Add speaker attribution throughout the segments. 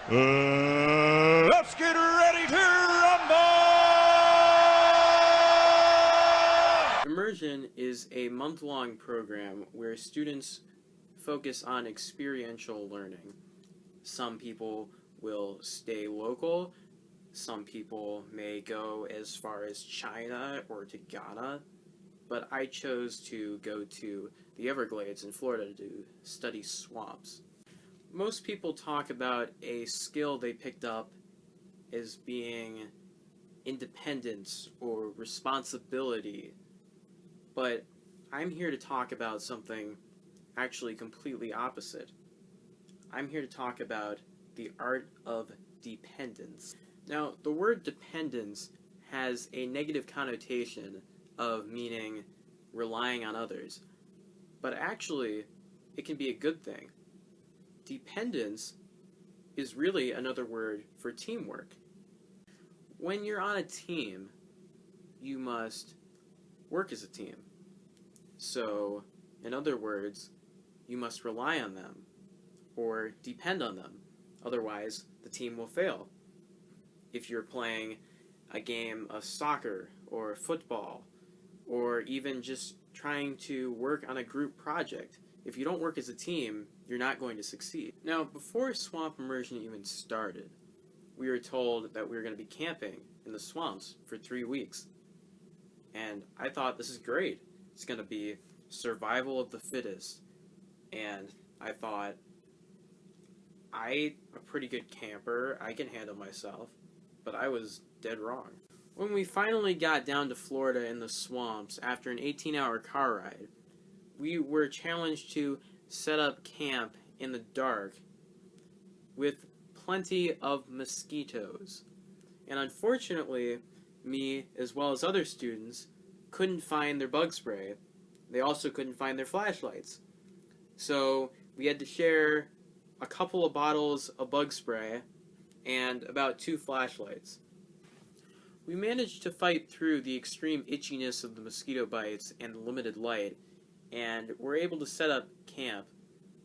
Speaker 1: Let's get ready to rumble!
Speaker 2: Immersion is a month-long program where students focus on experiential learning. Some people will stay local, some people may go as far as China or to Ghana, but I chose to go to the Everglades in Florida to study swamps. Most people talk about a skill they picked up as being independence or responsibility, but I'm here to talk about something actually completely opposite. I'm here to talk about the art of dependence. Now, the word dependence has a negative connotation of meaning relying on others, but actually it can be a good thing. Dependence is really another word for teamwork. When you're on a team, you must work as a team. So, in other words, you must rely on them or depend on them. Otherwise, the team will fail. If you're playing a game of soccer or football, or even just trying to work on a group project, if you don't work as a team, you're not going to succeed. Now, before Swamp Immersion even started, we were told that we were going to be camping in the swamps for 3 weeks. And I thought, this is great. It's going to be survival of the fittest. And I thought, I'm a pretty good camper. I can handle myself. But I was dead wrong. When we finally got down to Florida in the swamps after an 18-hour car ride, we were challenged to set up camp in the dark with plenty of mosquitoes. And unfortunately, me, as well as other students, couldn't find their bug spray. They also couldn't find their flashlights. So we had to share a couple of bottles of bug spray and about 2 flashlights. We managed to fight through the extreme itchiness of the mosquito bites and the limited light, and were able to set up camp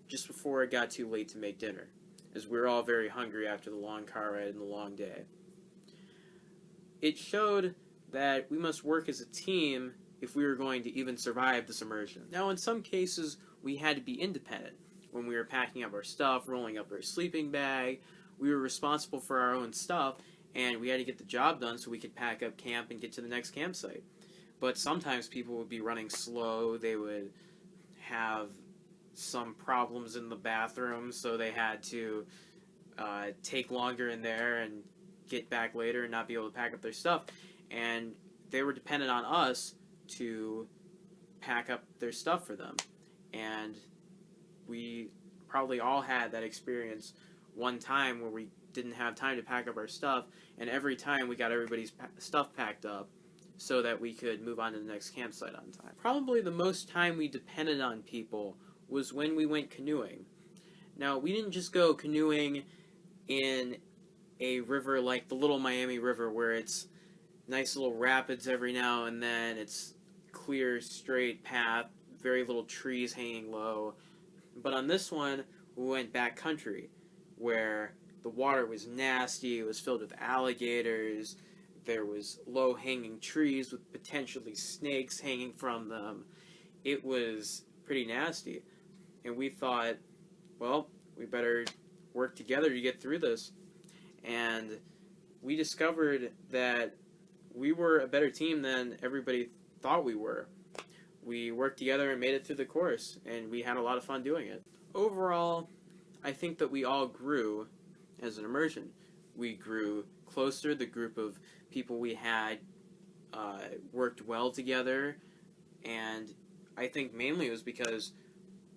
Speaker 2: just before it got too late to make dinner, as we were all very hungry after the long car ride and the long day. It showed that we must work as a team if we were going to even survive this immersion. Now, in some cases, we had to be independent. When we were packing up our stuff, rolling up our sleeping bag, we were responsible for our own stuff, and we had to get the job done so we could pack up camp and get to the next campsite. But sometimes people would be running slow, they would have some problems in the bathroom, so they had to take longer in there and get back later and not be able to pack up their stuff. And they were dependent on us to pack up their stuff for them. And we probably all had that experience one time where we didn't have time to pack up our stuff, and every time we got everybody's stuff packed up so that we could move on to the next campsite on time. Probably the most time we depended on people was when we went canoeing. Now, we didn't just go canoeing in a river like the Little Miami River where it's nice little rapids every now and then, it's clear, straight path, very little trees hanging low. But on this one, we went backcountry, where the water was nasty, it was filled with alligators, there was low-hanging trees with potentially snakes hanging from them. It was pretty nasty. And we thought, well, we better work together to get through this. And we discovered that we were a better team than everybody thought we were. We worked together and made it through the course, and we had a lot of fun doing it. Overall, I think that we all grew as an immersion. We grew closer, the group of people we had worked well together, and I think mainly it was because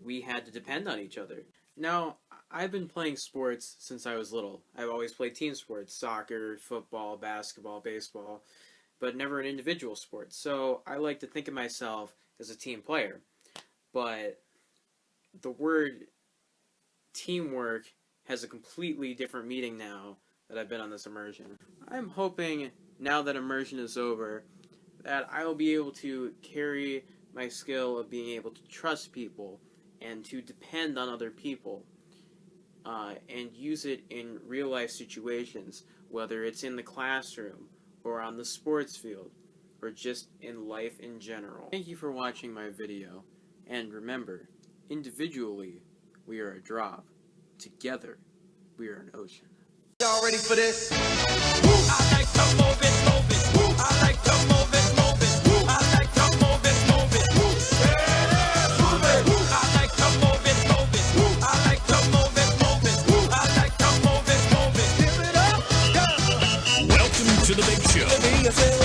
Speaker 2: we had to depend on each other. Now, I've been playing sports since I was little. I've always played team sports, soccer, football, basketball, baseball, but never an individual sport. So I like to think of myself as a team player. But the word teamwork has a completely different meaning now that I've been on this immersion. I'm hoping, now that immersion is over, that I will be able to carry my skill of being able to trust people and to depend on other people and use it in real life situations, whether it's in the classroom or on the sports field or just in life in general. Thank you for watching my video, and remember, individually we are a drop, together we are an ocean.
Speaker 1: Y'all ready for this?
Speaker 3: I like to move it, move it. I like to move it, move it. I like to move it, move it. Yeah, move it. I like to move it, move it. I like to move it, move it. I like to move it, move it. Give it up, yeah.
Speaker 4: Welcome to the big show.
Speaker 1: Let me say